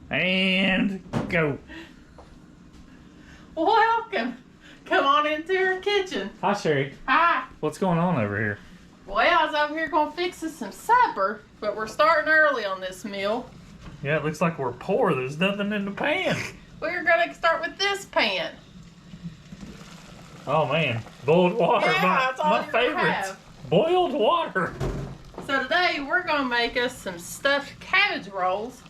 And go. Welcome. Come on into our kitchen. Hi, Sherry. Hi. What's going on over here? Well, I was over here going to fix us some supper, but we're starting early on this meal. Yeah, it looks like we're poor. There's nothing in the pan. We're going to start with this pan. Oh, man. Boiled water. Yeah, that's all my you're gonna favorites. have. Boiled water. So today we're going to make us some stuffed cabbage rolls,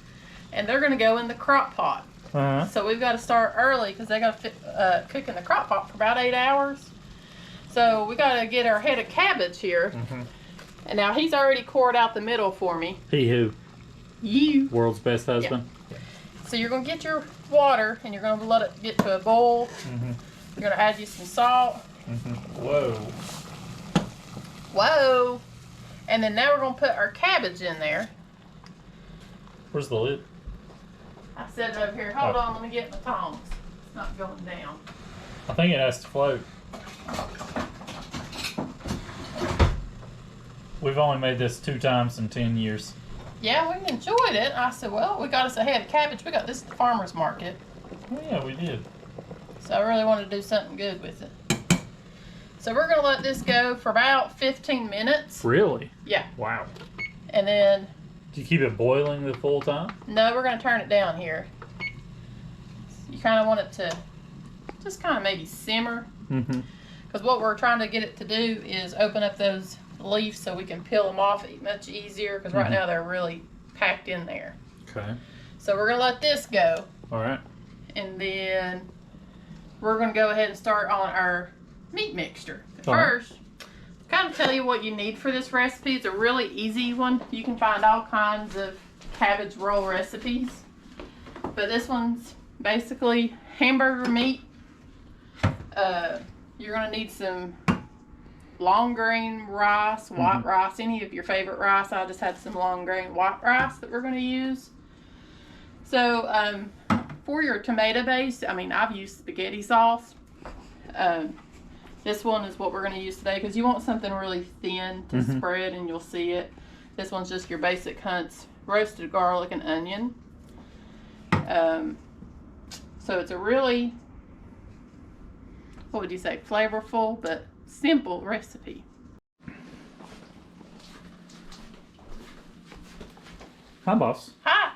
and they're going to go in the crock pot. Uh-huh. So we've got to start early because they got to cook in the crock pot for about 8 hours. So we got to get our head of cabbage here. Mm-hmm. And now he's already cored out the middle for me. He who? You. World's best husband? Yeah. So you're going to get your water and you're going to let it get to a boil. Mm-hmm. You're going to add you some salt. Mm-hmm. Whoa. Whoa. And then now we're going to put our cabbage in there. Where's the lid? I said it over here. Hold on, let me get my tongs. It's not going down. I think it has to float. We've only made this 2 times in 10 years. Yeah, we enjoyed it. I said, well, we got us a head of cabbage. We got this at the farmer's market. Oh, yeah, we did. So I really wanted to do something good with it. So we're going to let this go for about 15 minutes. Really? Yeah. Wow. And then... Do you keep it boiling the full time? No, we're going to turn it down here. You kind of want it to just kind of maybe simmer. Mm-hmm. Because what we're trying to get it to do is open up those leaves so we can peel them off much easier. Because right now they're really packed in there. Okay. So we're going to let this go. All right. And then we're going to go ahead and start on our meat mixture. But All right. first, kind of tell you what you need for this recipe. It's a really easy one. You can find all kinds of cabbage roll recipes. But this one's basically hamburger meat. You're going to need some long grain rice, white rice, any of your favorite rice. I just had some long grain white rice that we're going to use. So for your tomato base, I've used spaghetti sauce. This one is what we're going to use today because you want something really thin to spread and you'll see it. This one's just your basic Hunt's roasted garlic and onion. So it's a really, what would you say, flavorful but simple recipe. Hi, boss. Hi.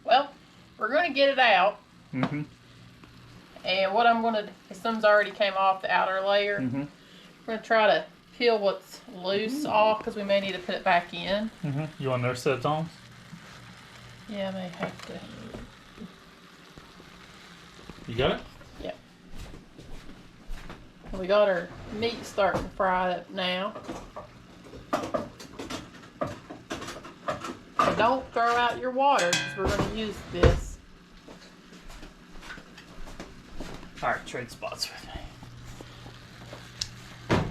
Well, we're going to get it out. Mm-hmm. And what I'm going to do, some's already came off the outer layer. We're going to try to peel what's loose off because we may need to put it back in. You want another set of tongs? Yeah, I may have to. You got it? Yep. And we got our meat starting to fry up now. So don't throw out your water because we're going to use this. Alright, trade spots with me.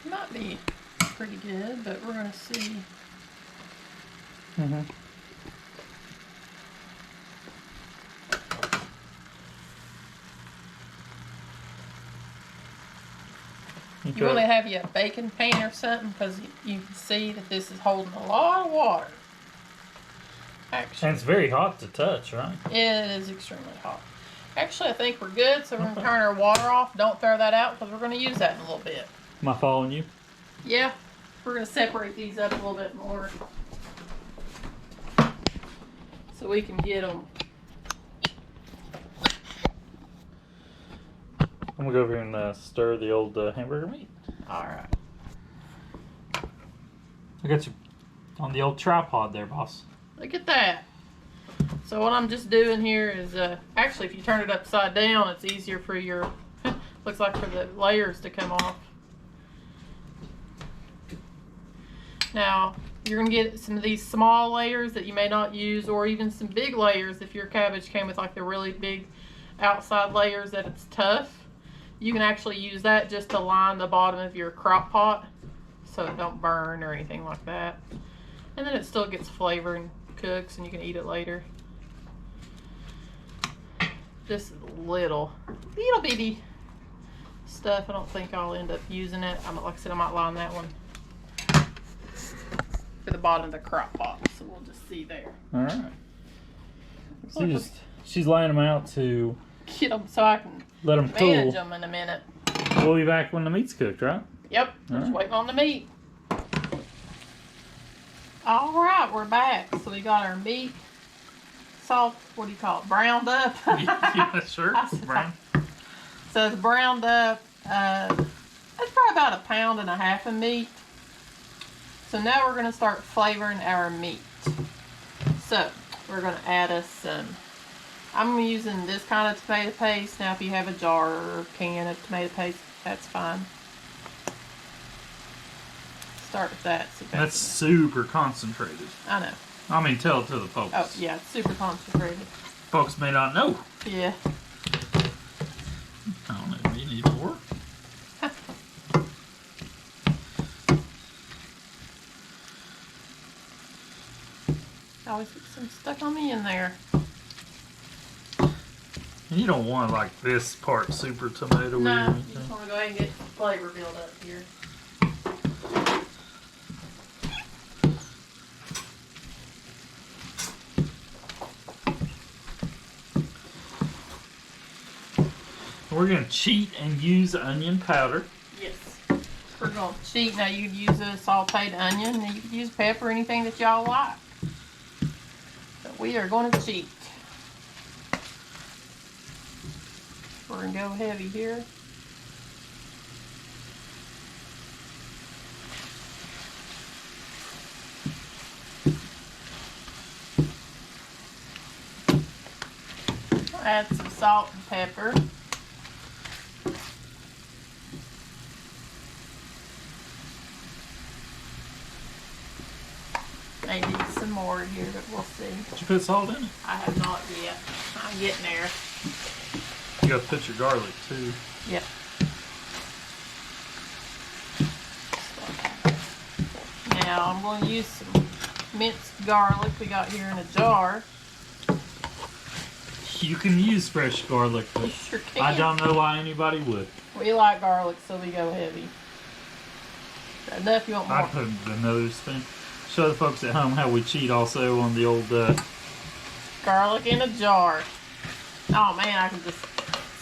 Might be pretty good, but we're going to see. You want to have you a baking pan or something because you can see that this is holding a lot of water. Actually, And it's very hot to touch, right? it is extremely hot. Actually, I think we're good, so we're going to turn our water off. Don't throw that out because we're going to use that in a little bit. Am I following you? Yeah, we're going to separate these up a little bit more so we can get them. I'm going to go over here and stir the old hamburger meat. Alright. I got you on the old tripod there, boss. Look at that. So what I'm just doing here is, actually if you turn it upside down, it's easier for your, looks like for the layers to come off. Now, you're going to get some of these small layers that you may not use, or even some big layers if your cabbage came with like the really big outside layers that it's tough. You can actually use that just to line the bottom of your crock pot so it don't burn or anything like that. And then it still gets flavor and cooks and you can eat it later. Just little bitty stuff. I don't think I'll end up using it. Like I said, I might line that one for the bottom of the crock pot. So we'll just see there. Alright. She's laying them out to get them so I can let them cool. manage them in a minute. We'll be back when the meat's cooked, right? Yep, just waiting on the meat. Alright, we're back. So we got our meat salt, what do you call it, browned up? Yeah, sure. Brown. So it's browned up. That's probably about 1.5 pounds of meat. So now we're going to start flavoring our meat. So we're going to add us some, I'm using this kind of tomato paste. Now if you have a jar or can of tomato paste, that's fine. Start with that. That's super concentrated. I know. I mean, tell it to the folks. Oh, yeah, it's super concentrated. Folks may not know. Yeah. I don't know if you need more. I always get some stuck on me in there. And you don't want like this part super tomato-y or No, you anything. just want to go ahead and get the flavor build up here. We're going to cheat and use onion powder. Yes. We're going to cheat. Now you could use a sauteed onion, and you could use pepper, anything that y'all like. But we are going to cheat. We're going to go heavy here. We'll add some salt and pepper. Maybe some more here, but we'll see. Did you put salt in it? I have not yet. I'm getting there. You got to put your garlic too. Yep. Now I'm going to use some minced garlic we got here in a jar. You can use fresh garlic, but You sure can. I don't know why anybody would. We like garlic, so we go heavy. Enough, you want more? I put another spoon. Show the folks at home how we cheat also on the old Garlic in a jar. Oh man, I can just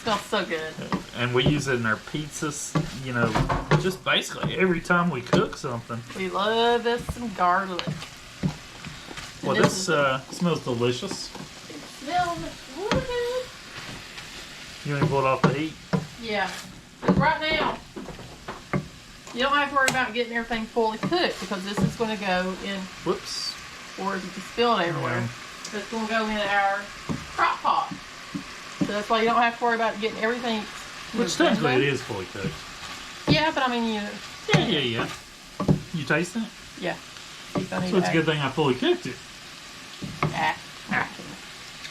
smell so good. and we use it in our pizzas, you know, just basically every time we cook something. We love us some garlic. Well, this smells delicious. It smells really good. You want to pull it off the heat? Yeah. But right now, you don't have to worry about getting everything fully cooked because this is going to go in, Whoops. or you can spill it everywhere. Yeah. It's going to go in our crock pot. So that's why you don't have to worry about getting everything. Which technically it is fully cooked. Yeah, but I mean, Yeah. You taste it? yeah. So it's a good thing I fully cooked it. Ah.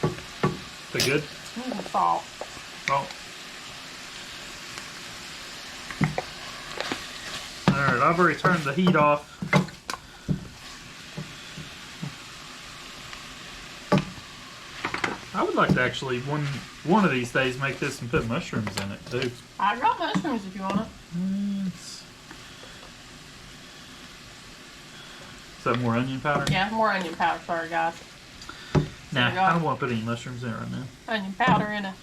Is that good? Salt. Oh. Alright, I've already turned the heat off. I would like to actually, one of these days, make this and put mushrooms in it too. I got mushrooms if you want it. Is that more onion powder? Yeah, more onion powder. Sorry, guys. Nah, I don't want to put any mushrooms in it right now. Onion powder in a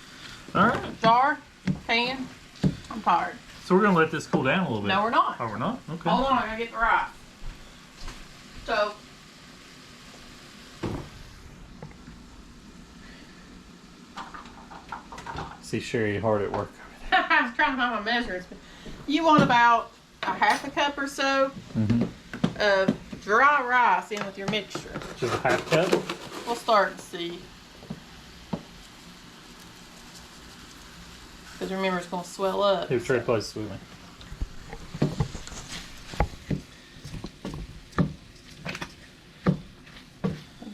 Alright. jar, can. I'm tired. So we're going to let this cool down a little bit. No, we're not. Oh, we're not? Okay. Hold on, I gotta get the rice. So, See Sherry hard at work. I was trying to find my measurements. But you want about a 1/2 cup or so of dry rice in with your mixture. Just a 1/2 cup? We'll start and see. Because remember, it's going to swell up. Here, trade places with me.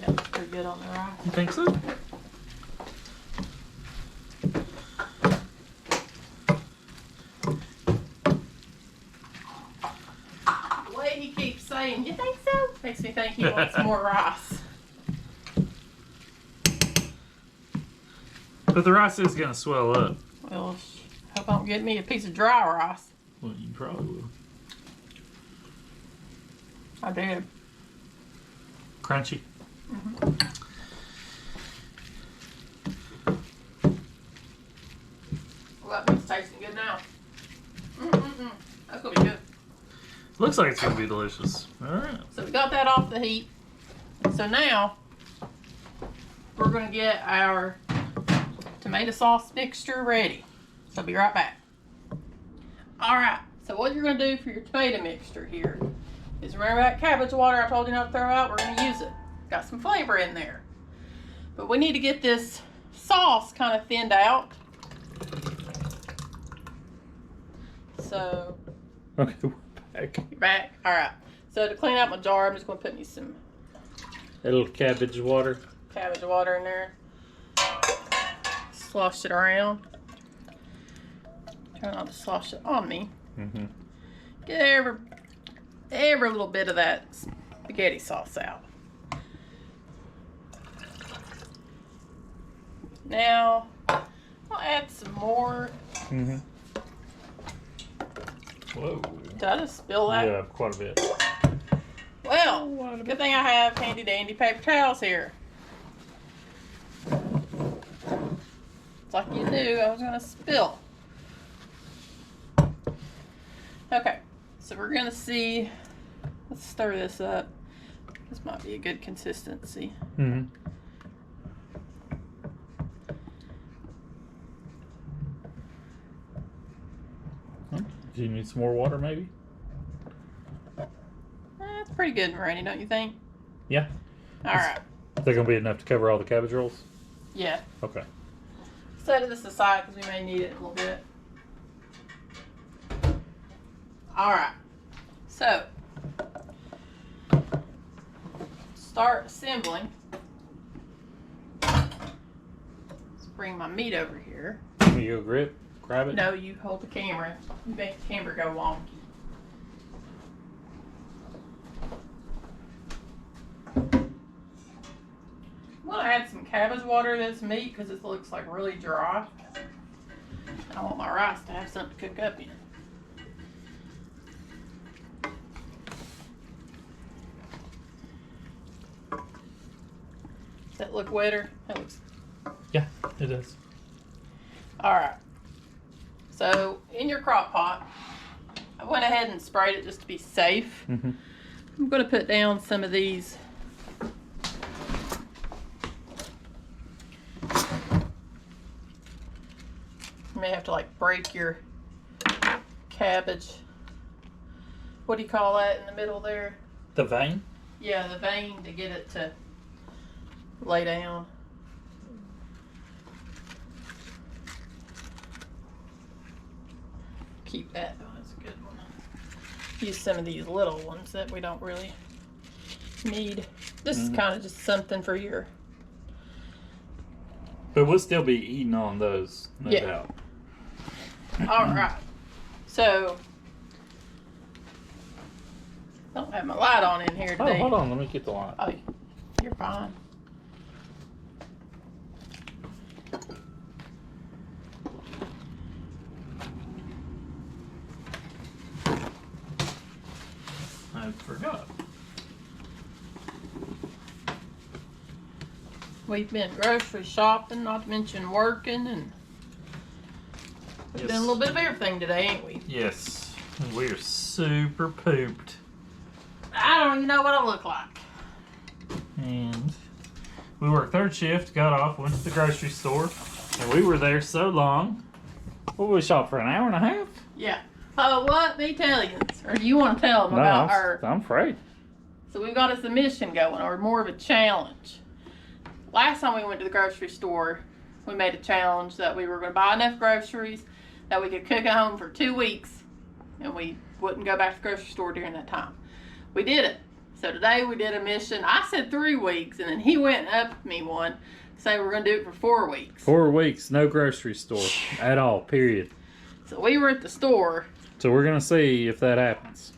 That looks pretty good on the rice. You think so? The way he keeps saying, "You think so?" makes me think he wants more rice. But the rice is going to swell up. Well, hope I don't get me a piece of dry rice. Well, you probably will. I did. Crunchy? Looks like it's gonna be delicious. All right. So we got that off the heat. So now we're gonna get our tomato sauce mixture ready. So I'll be right back. All right. So what you're gonna do for your tomato mixture here is remember that cabbage water I told you not to throw out? We're gonna use it. Got some flavor in there. But we need to get this sauce kind of thinned out. So. Okay, we're back. You're back? Alright. So to clean out my jar, I'm just going to put me some A little cabbage water. cabbage water in there. Slosh it around. Try not to slosh it on me. Mm-hmm. Get every little bit of that spaghetti sauce out. Now, I'll add some more. Mm-hmm. Whoa. Did I just spill that? Yeah, quite a bit. Well, good thing I have handy dandy paper towels here. It's like you knew I was going to spill. Okay, so we're going to see. Let's stir this up. This might be a good consistency. Mm-hmm. Do you need some more water, maybe? That's pretty good, Randy, don't you think? Yeah. All right. Is that gonna be enough to cover all the cabbage rolls? Yeah. Okay. Set this aside because we may need it a little bit. All right. So, start assembling. Let's bring my meat over here. Can you go grab it? No, you hold the camera. You make the camera go wonky. I'm going to add some cabbage water to this meat because it looks like really dry. I want my rice to have something to cook up in. Does that look wetter? That looks. Yeah, it does. Alright. So, in your crock pot, I went ahead and sprayed it just to be safe. Mm-hmm. I'm going to put down some of these. You may have to like break your cabbage. What do you call that in the middle there? The vein? Yeah, the vein to get it to lay down. Keep that. Oh, that's a good one. Use some of these little ones that we don't really need. This is kind of just something for your. But we'll still be eating on those, no Yeah. doubt. All right. So, don't have my light on in here Oh, today. hold on. Let me get the light. Oh, you're fine. I forgot. We've been grocery shopping, not to mention working, and we've Yes. done a little bit of everything today, ain't we? Yes. We are super pooped. I don't even know what I look like. And we worked third shift, got off, went to the grocery store, and we were there so long. What, we shop for an hour and a half? Yeah. Oh, what? Me tell you. Or do you want to tell them about our... I'm afraid. So we've got a submission going, or more of a challenge. Last time we went to the grocery store, we made a challenge that we were going to buy enough groceries that we could cook at home for 2 weeks, and we wouldn't go back to the grocery store during that time. We did it. So today we did a mission. I said 3 weeks, and then he went and upped me one, saying we're going to do it for 4 weeks. 4 weeks, no grocery store at all, period. So we were at the store. So we're going to see if that happens.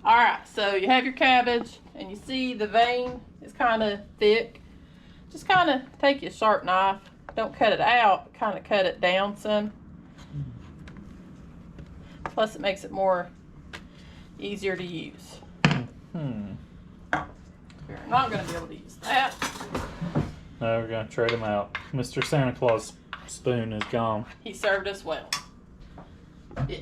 All right, so you have your cabbage, and you see the vein is kind of thick. Just kind of take your sharp knife. Don't cut it out, but kind of cut it down some. Plus, it makes it more easier to use. Hmm. We're not going to be able to use that. No, we're going to trade them out. Mr. Santa Claus spoon is gone. He served us well. Yeah.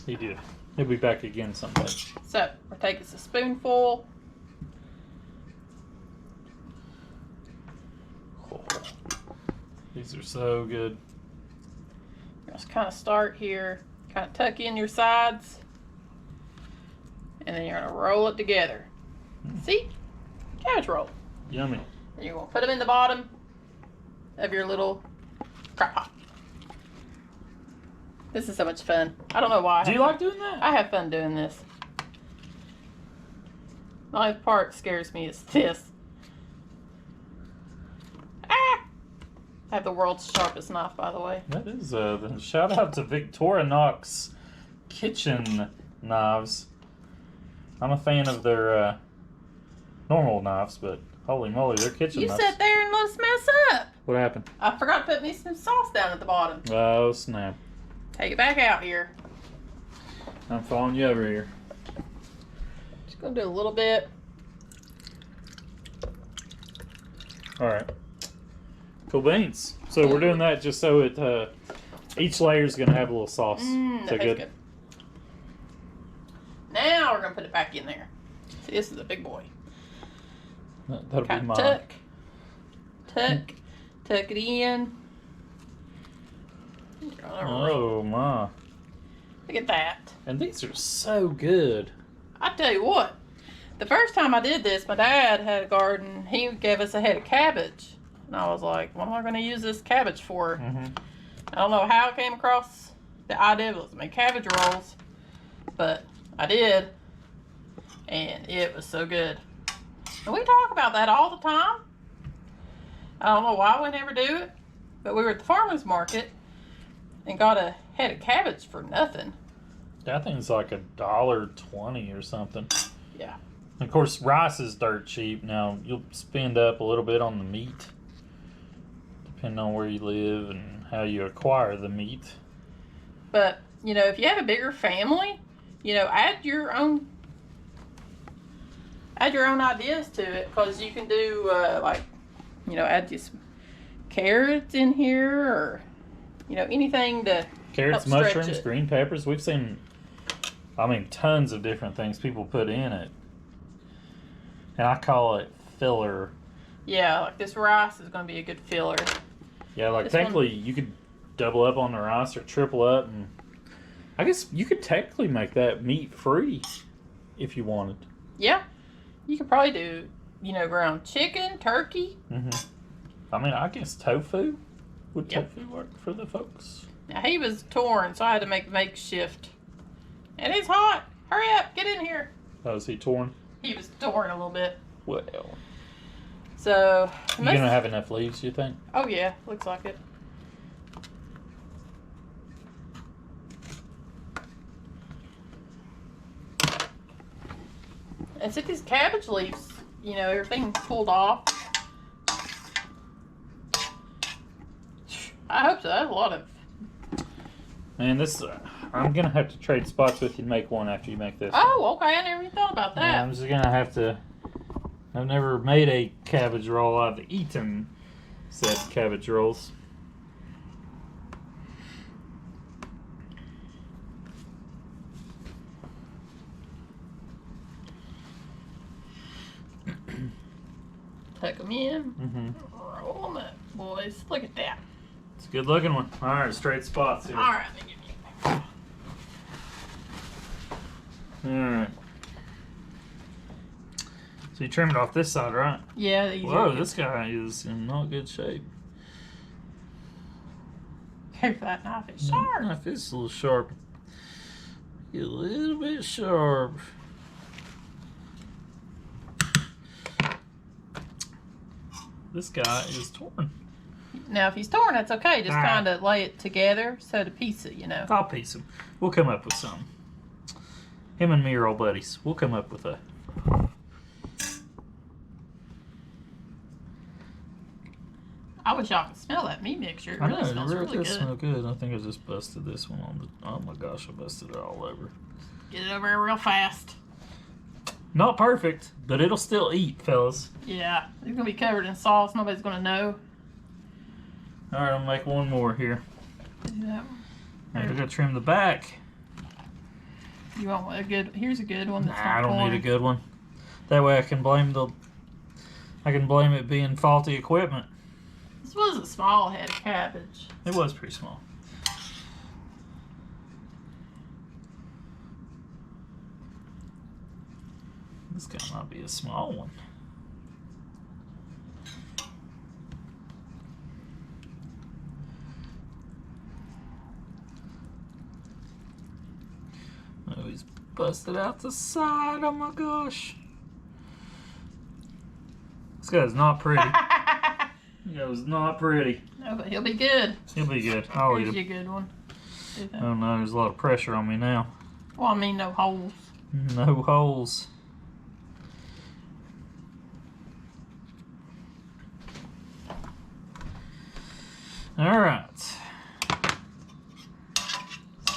He did. He'll be back again someday. So we're taking a spoonful. Oh, these are so good. Just kind of start here, kind of tuck in your sides, and then you're gonna roll it together. See? Cabbage roll. Yummy. And you're gonna put them in the bottom of your little crock pot. This is so much fun. I don't know why. Do you like doing that? I have fun doing this. The only part that scares me is this. Ah! I have the world's sharpest knife, by the way. That is shout out to Victorinox kitchen knives. I'm a fan of their normal knives, but holy moly, their kitchen You knives. sat there and let us mess up. What happened? I forgot to put me some sauce down at the bottom. Oh snap! Take it back out here. I'm following you over here. Just gonna do a little bit. All right. Cool beans. So we're doing that just so it each layer is gonna have a little sauce. That So tastes good. Now we're gonna put it back in there. See, this is a big boy. That'll be Kind mine. of tuck it in. Oh my! Look at that. And these are so good. I tell you what, the first time I did this, my dad had a garden. He gave us a head of cabbage. And I was like, what am I going to use this cabbage for? I don't know how I came across the idea of let's make cabbage rolls, but I did. And it was so good. And we talk about that all the time. I don't know why we never do it, but we were at the farmer's market and got a head of cabbage for nothing. I think it's like $1.20 or something. Yeah. Of course, rice is dirt cheap. Now, you'll spend up a little bit on the meat, depending on where you live and how you acquire the meat. But, you know, if you have a bigger family, you know, add your own ideas to it, because you can do, like, you know, add just carrots in here, or, you know, anything to Carrots, help stretch mushrooms, it. green peppers. We've seen, I mean, tons of different things people put in it. And I call it filler. Yeah, like this rice is going to be a good filler. Yeah, like This technically you could double up on the rice or triple up. And I guess you could technically make that meat free if you wanted. Yeah. You could probably do, you know, ground chicken, turkey. I mean, I guess tofu. Would Yep. tofu work for the folks? Now, he was torn, so I had to make makeshift. And it's hot. Hurry up. Get in here. Oh, is he torn? He was torn a little bit. Well, So, you gonna have enough leaves, you think? oh yeah, looks like it. And since these cabbage leaves, you know, everything's pulled off. I hope so. That's a lot of. Man, this I'm gonna have to trade spots with you to make one after you make this. Oh, okay. I never even thought about Yeah, that. I'm just gonna have to. I've never made a cabbage roll. I've eaten said cabbage rolls. Tuck them in. Roll them up, boys. Look at that. It's a good looking one. All right, straight spots here. All right. Let me give you. All right. So you trim it off this side, right? Yeah. These Whoa, are this guy is in not good shape. Careful, that knife is sharp. Knife is a little sharp. Get a little bit sharp. This guy is torn. Now, if he's torn, that's okay. Just Ah. kind of lay it together so to piece it, you know. I'll piece him. We'll come up with something. Him and me are old buddies. We'll come up with a. I wish y'all could smell that meat mixture. It I really know, smells it really does good. smell good. I think I just busted this one on the. Oh my gosh, I busted it all over. Get it over here real fast. Not perfect, but it'll still eat, fellas. Yeah, it's going to be covered in sauce. Nobody's going to know. All right, I'll make one more here. Do that one. All right, we're gonna trim the back. You want a good? Here's a good one. That's Nah, not I don't pouring. need a good one. That way I can blame it being faulty equipment. This was a small head of cabbage. It was pretty small. This guy might be a small one. Oh, he's busted out the side. Oh my gosh. This guy's not pretty. He was not pretty. No, but he'll be good. He'll be good. I'll eat Here's him. you a good one. Do that. Oh no, there's a lot of pressure on me now. Well, I mean, no holes. No holes. Alright.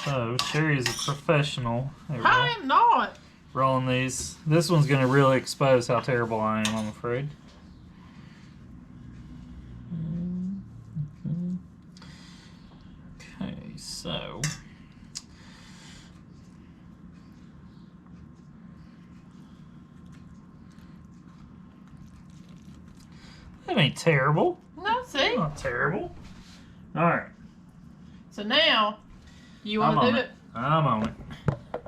So, Sherry is a professional. There we go. I am not. Rolling these. This one's going to really expose how terrible I am, I'm afraid. Okay, so. That ain't terrible. No, see? Not terrible. Alright. So now, you want to do it? I'm on it.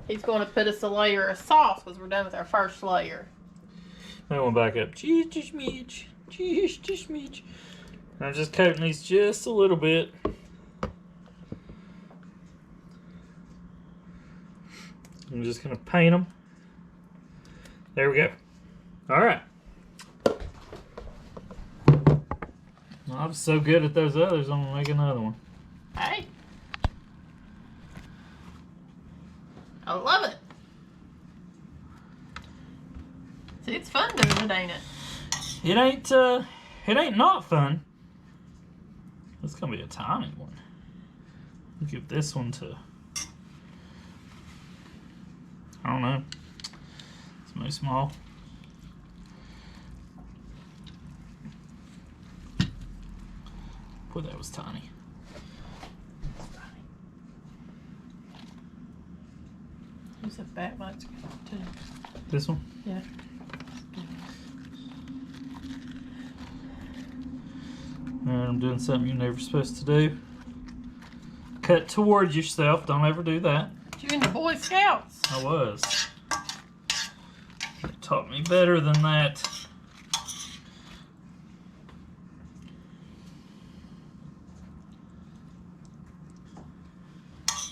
He's going to put us a layer of sauce because we're done with our first layer. That one back up. Just a smidge. Just a smidge. I'm just coating these just a little bit. I'm just going to paint them. There we go. Alright. I was so good at those others, I'm going to make another one. Hey. I love it. See, it's fun doing it, ain't it? It ain't not fun. It's going to be a tiny one. I'll give this one to, I don't know. It's maybe small. Boy, that was tiny. Use a bat much too. This one? Yeah. And I'm doing something you're never supposed to do. Cut towards yourself. Don't ever do that. You're in the Boy Scouts. I was. They taught me better than that.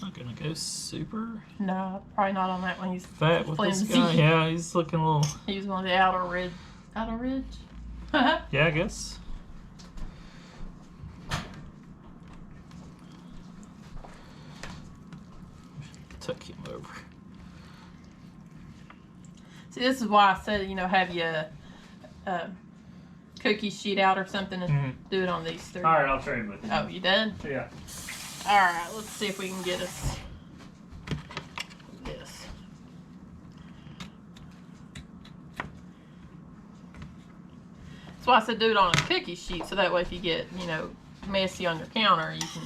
Not gonna go super No, probably not on that one. He's fat with this flimsy. guy. Yeah, he's looking a little. He's on the outer ridge. Outer ridge? Yeah, I guess. Tuck him over. See, this is why I said, have your cookie sheet out or something and do it on these three. All right, I'll trade with you. Oh, you done? Yeah. All right, let's see if we can get us this. That's why I said do it on a cookie sheet, so that way if you get, messy on your counter, you can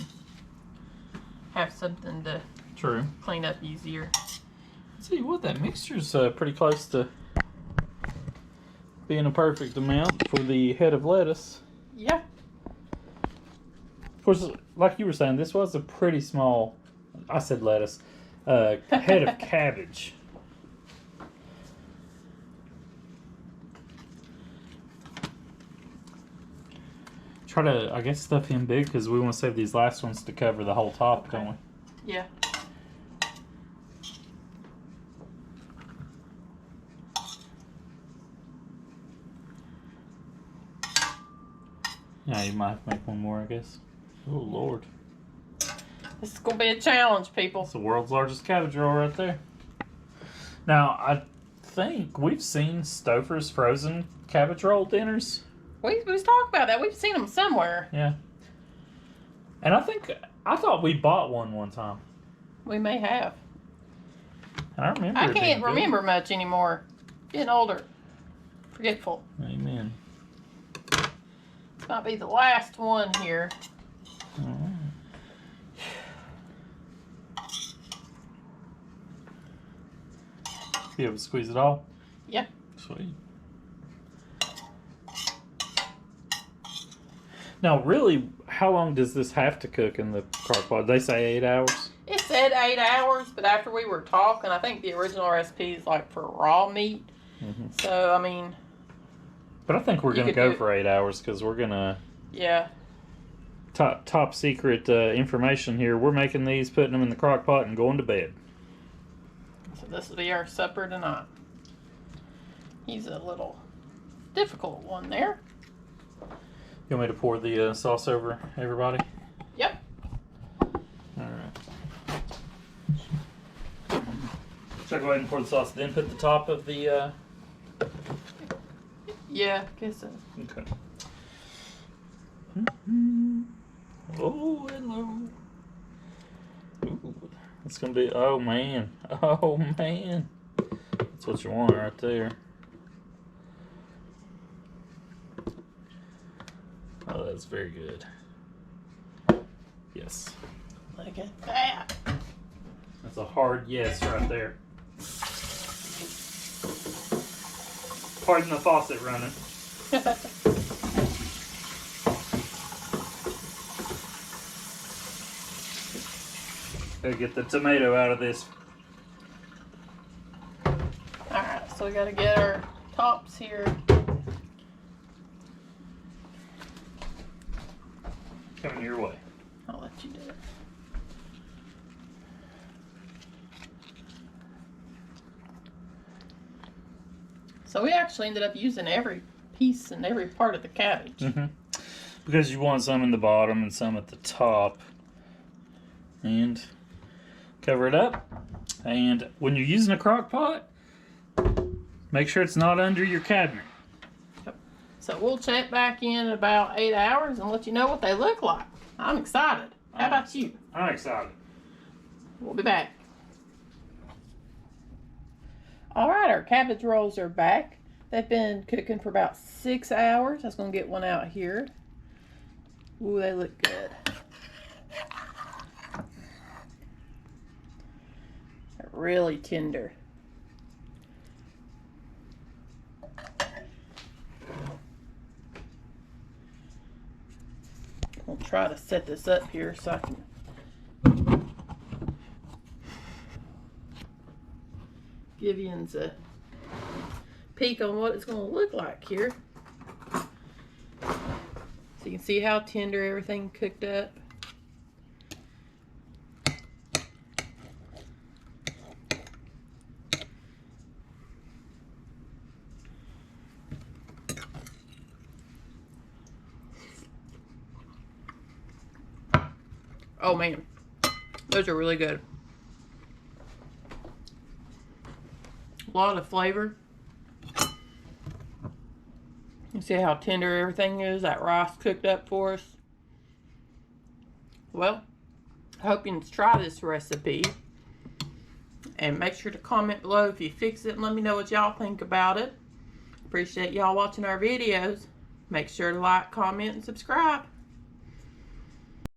have something to True. clean up easier. Tell you what, that mixture's pretty close to being a perfect amount for the head of lettuce. Yeah. Of course, like you were saying, this was a pretty small, I said lettuce, head of cabbage. Try to, I guess, stuff him big because we want to save these last ones to cover the whole top, Okay. don't we? Yeah. Yeah, you might have to make one more, I guess. Oh, Lord. This is going to be a challenge, people. It's the world's largest cabbage roll right there. Now, I think we've seen Stouffer's frozen cabbage roll dinners. We was talking about that. We've seen them somewhere. Yeah. And I thought we bought one time. We may have. And I remember I it being can't good. remember much anymore. Getting older. Forgetful. Amen. This might be the last one here. All right. Be able to squeeze it all? Yeah. Sweet. Now, really, how long does this have to cook in the crock pot? They say 8 hours? It said 8 hours, but after we were talking, I think the original recipe is like for raw meat. Mm-hmm. So, I mean... But I think we're going to go for 8 hours because we're going to... Yeah. Top secret information here. We're making these, putting them in the crock pot, and going to bed. So this will be our supper tonight. He's a little difficult one there. You want me to pour the sauce over everybody? Yep. Alright. Should I go ahead and pour the sauce, then put the top of the... Yeah, guess so. Okay. Oh, hello. Ooh, it's going to be... Oh, man. Oh, man. That's what you want right there. Oh, that's very good. Yes. Look at that. That's a hard yes right there. Pardon the faucet running. Gotta get the tomato out of this. Alright, so we gotta get our tops here. Coming your way. I'll let you do it. So we actually ended up using every piece and every part of the cabbage. Mm-hmm. Because you want some in the bottom and some at the top. And cover it up. And when you're using a crock pot, make sure it's not under your cabinet. So we'll check back in about 8 hours and let you know what they look like. I'm excited. How about you? I'm excited. We'll be back. Alright, our cabbage rolls are back. They've been cooking for about 6 hours. I was going to get one out here. Ooh, they look good. They're really tender. We'll try to set this up here so I can give you a peek on what it's going to look like here. So you can see how tender everything cooked up. Oh man, those are really good. A lot of flavor. You see how tender everything is? That rice cooked up for us. Well, I hope you try this recipe. And make sure to comment below if you fix it and let me know what y'all think about it. Appreciate y'all watching our videos. Make sure to like, comment, and subscribe.